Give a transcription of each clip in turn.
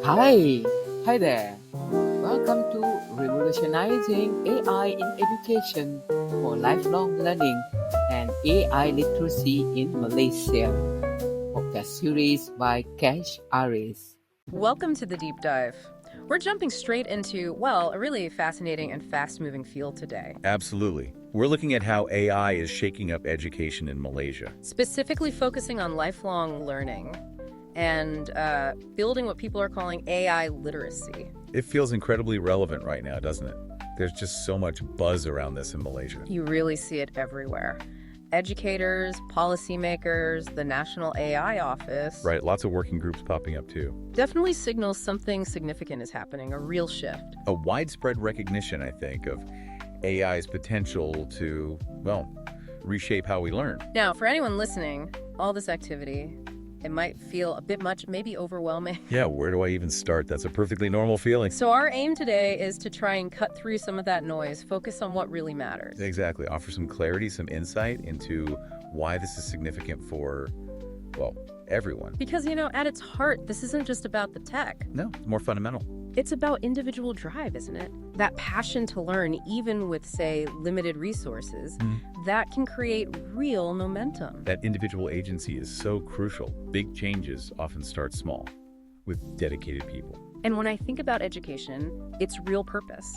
Hi, hi there. Welcome to Revolutionizing AI in Education for Lifelong Learning and AI Literacy in Malaysia, podcast series by Qash Aris. Welcome to the deep dive. We're jumping straight into, well, a really fascinating and fast-moving field today. Absolutely. We're looking at how AI is shaking up education in Malaysia. Specifically focusing on lifelong learning and building what people are calling AI literacy. It feels incredibly relevant right now, doesn't it? There's just so much buzz around this in Malaysia. You really see it everywhere. Educators, policymakers, the National AI Office. Right, lots of working groups popping up too. Definitely signals something significant is happening, a real shift. A widespread recognition, I think, of AI's potential to, well, reshape how we learn. Now, for anyone listening, all this activity, it might feel a bit much, maybe overwhelming. Yeah, where do I even start? That's a perfectly normal feeling. So our aim today is to try and cut through some of that noise, focus on what really matters. Exactly. Offer some clarity, some insight into why this is significant for, well, everyone. Because, at its heart, this isn't just about the tech. No, it's more fundamental. It's about individual drive, isn't it? That passion to learn, even with, say, limited resources, that can create real momentum. That individual agency is so crucial. Big changes often start small, with dedicated people. And when I think about education, its real purpose,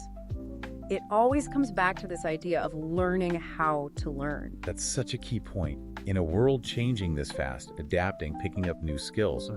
it always comes back to this idea of learning how to learn. That's such a key point. In a world changing this fast, adapting, picking up new skills,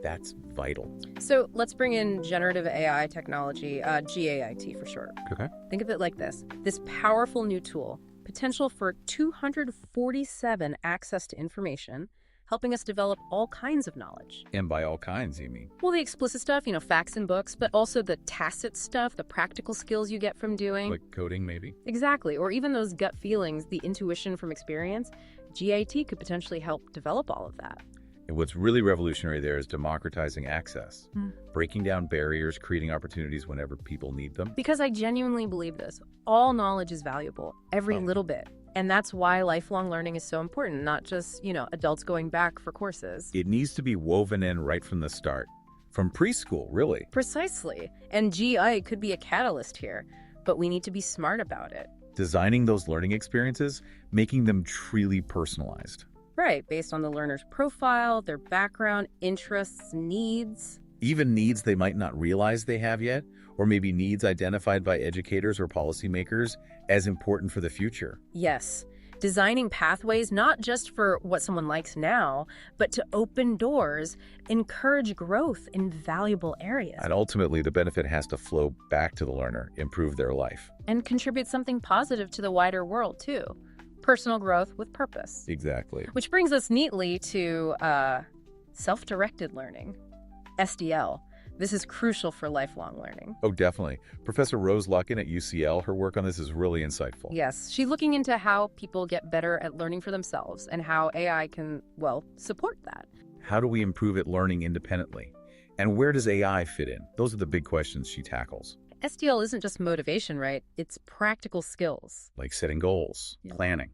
that's vital. So let's bring in generative AI technology, GAIT for short. Okay. Think of it like this powerful new tool, potential for 247 access to information, helping us develop all kinds of knowledge. And by all kinds, you mean? Well, the explicit stuff, facts and books, but also the tacit stuff, the practical skills you get from doing. Like coding, maybe? Exactly, or even those gut feelings, the intuition from experience. GAT could potentially help develop all of that. And what's really revolutionary there is democratizing access, breaking down barriers, creating opportunities whenever people need them. Because I genuinely believe this. All knowledge is valuable, every little bit. And that's why lifelong learning is so important, not just, adults going back for courses. It needs to be woven in right from the start. From preschool, really. Precisely. And GI could be a catalyst here, but we need to be smart about it. Designing those learning experiences, making them truly personalized. Right, based on the learner's profile, their background, interests, needs. Even needs they might not realize they have yet, or maybe needs identified by educators or policymakers as important for the future. Yes, designing pathways not just for what someone likes now, but to open doors, encourage growth in valuable areas. And ultimately, the benefit has to flow back to the learner, improve their life. And contribute something positive to the wider world, too. Personal growth with purpose. Exactly. Which brings us neatly to self-directed learning, SDL. This is crucial for lifelong learning. Oh, definitely. Professor Rose Luckin at UCL, her work on this is really insightful. Yes, she's looking into how people get better at learning for themselves and how AI can, support that. How do we improve at learning independently? And where does AI fit in? Those are the big questions she tackles. SDL isn't just motivation, right? It's practical skills. Like setting goals, planning.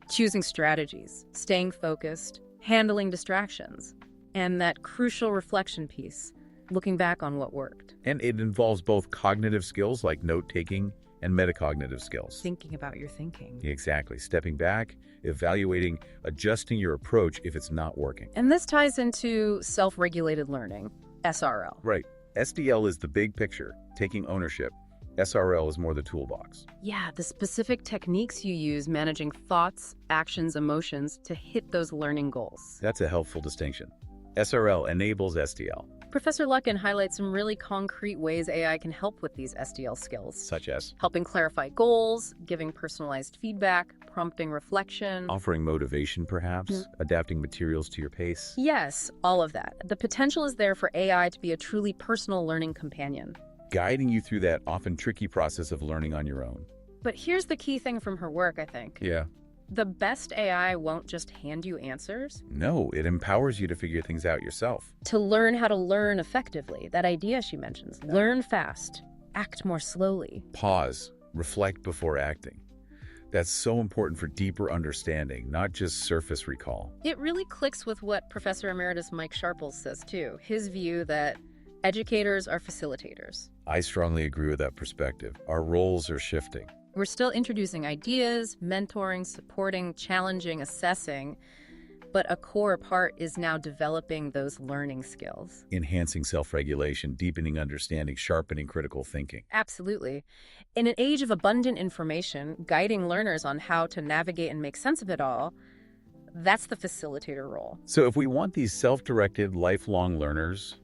Choosing strategies, staying focused, handling distractions, and that crucial reflection piece, looking back on what worked. And it involves both cognitive skills like note-taking and metacognitive skills. Thinking about your thinking. Exactly. Stepping back, evaluating, adjusting your approach if it's not working. And this ties into self-regulated learning, SRL. Right. SDL is the big picture, taking ownership. SRL is more the toolbox. Yeah, the specific techniques you use managing thoughts, actions, emotions to hit those learning goals. That's a helpful distinction. SRL enables SDL. Professor Luckin highlights some really concrete ways AI can help with these SDL skills. Such as? Helping clarify goals, giving personalized feedback, prompting reflection. Offering motivation, perhaps? Adapting materials to your pace? Yes, all of that. The potential is there for AI to be a truly personal learning companion. Guiding you through that often tricky process of learning on your own. But here's the key thing from her work, I think. Yeah. The best AI won't just hand you answers. No, it empowers you to figure things out yourself. To learn how to learn effectively, that idea she mentions. Learn fast, act more slowly. Pause, reflect before acting. That's so important for deeper understanding, not just surface recall. It really clicks with what Professor Emeritus Mike Sharples says, too. His view that Educators are facilitators. I strongly agree with that perspective. Our roles are shifting. We're still introducing ideas, mentoring, supporting, challenging, assessing, but a core part is now developing those learning skills. Enhancing self-regulation, deepening understanding, sharpening critical thinking. Absolutely. In an age of abundant information, guiding learners on how to navigate and make sense of it all, that's the facilitator role. So if we want these self-directed, lifelong learners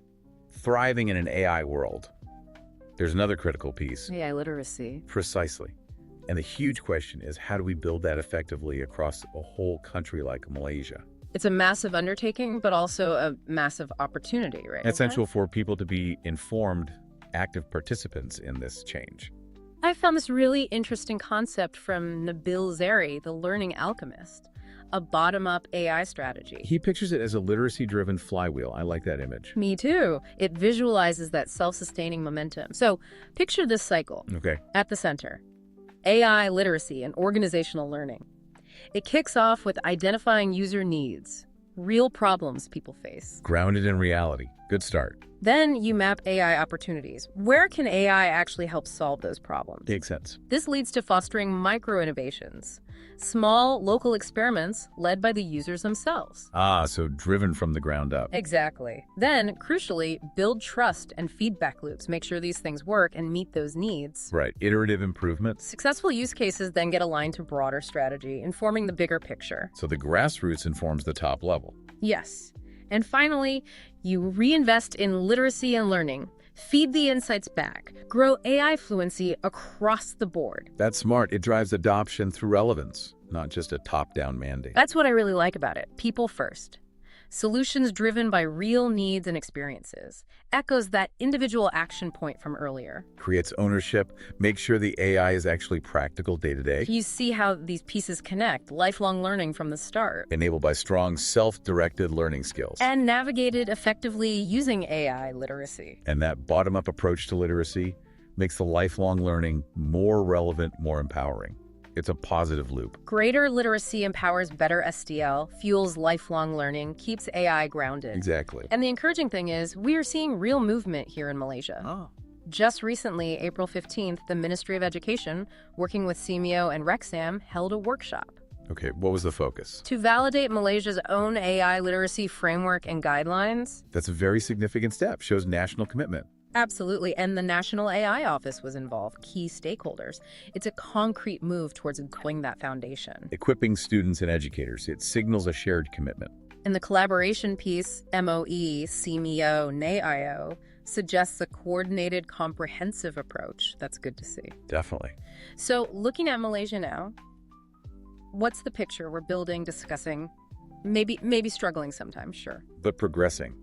thriving in an AI world, there's another critical piece. AI literacy. Precisely. And the huge question is, how do we build that effectively across a whole country like Malaysia? It's a massive undertaking, but also a massive opportunity, right? Essential for people to be informed, active participants in this change. I found this really interesting concept from Nabil Zary, the learning alchemist, a bottom-up AI strategy. He pictures it as a literacy-driven flywheel. I like that image. Me too. It visualizes that self-sustaining momentum. So picture this cycle. Okay. At the center, AI literacy and organizational learning. It kicks off with identifying user needs, real problems people face. Grounded in reality. Good start. Then you map AI opportunities. Where can AI actually help solve those problems? Makes sense. This leads to fostering micro-innovations, small, local experiments led by the users themselves. So driven from the ground up. Exactly. Then, crucially, build trust and feedback loops. Make sure these things work and meet those needs. Right. Iterative improvements. Successful use cases then get aligned to broader strategy, informing the bigger picture. So the grassroots informs the top level. Yes. And finally, you reinvest in literacy and learning. Feed the insights back. Grow AI fluency across the board. That's smart. It drives adoption through relevance, not just a top-down mandate. That's what I really like about it. People first. Solutions driven by real needs and experiences. Echoes that individual action point from earlier. Creates ownership. Makes sure the AI is actually practical day to day. You see how these pieces connect. Lifelong learning from the start. Enabled by strong self-directed learning skills. And navigated effectively using AI literacy. And that bottom-up approach to literacy makes the lifelong learning more relevant, more empowering. It's a positive loop. Greater literacy empowers better SDL, fuels lifelong learning, keeps AI grounded. Exactly. And the encouraging thing is, we are seeing real movement here in Malaysia. Oh. Just recently, April 15th, the Ministry of Education, working with CMEO and Rexam, held a workshop Okay, what was the focus? to validate Malaysia's own AI literacy framework and guidelines. That's a very significant step. Shows national commitment. Absolutely, and the National AI Office was involved, key stakeholders. It's a concrete move towards growing that foundation. Equipping students and educators. It signals a shared commitment. And the collaboration piece, MOE, CMEO, NAIO, suggests a coordinated, comprehensive approach. That's good to see. Definitely. So, looking at Malaysia now, what's the picture we're building, discussing, maybe struggling sometimes, sure. But progressing.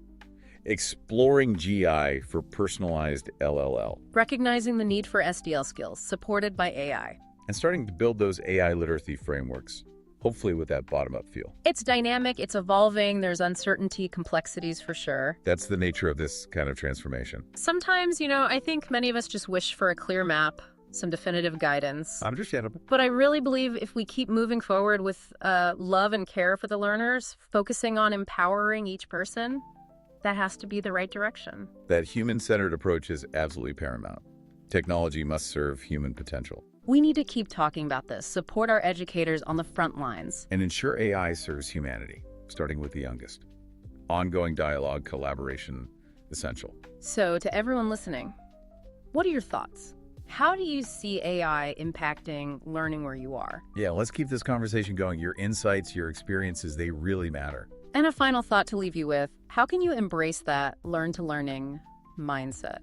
Exploring GI for personalized LLL. Recognizing the need for SDL skills, supported by AI. And starting to build those AI literacy frameworks, hopefully with that bottom-up feel. It's dynamic, it's evolving, there's uncertainty, complexities for sure. That's the nature of this kind of transformation. Sometimes, I think many of us just wish for a clear map, some definitive guidance. Understandable. But I really believe if we keep moving forward with love and care for the learners, focusing on empowering each person, that has to be the right direction. That human-centered approach is absolutely paramount. Technology must serve human potential. We need to keep talking about this, support our educators on the front lines. And ensure AI serves humanity, starting with the youngest. Ongoing dialogue, collaboration, essential. So to everyone listening, what are your thoughts? How do you see AI impacting learning where you are? Yeah, let's keep this conversation going. Your insights, your experiences, they really matter. And a final thought to leave you with, how can you embrace that learn-to-learning mindset?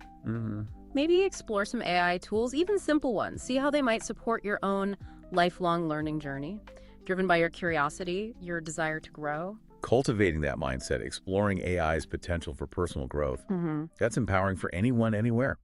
Maybe explore some AI tools, even simple ones. See how they might support your own lifelong learning journey, driven by your curiosity, your desire to grow. Cultivating that mindset, exploring AI's potential for personal growth, that's empowering for anyone, anywhere.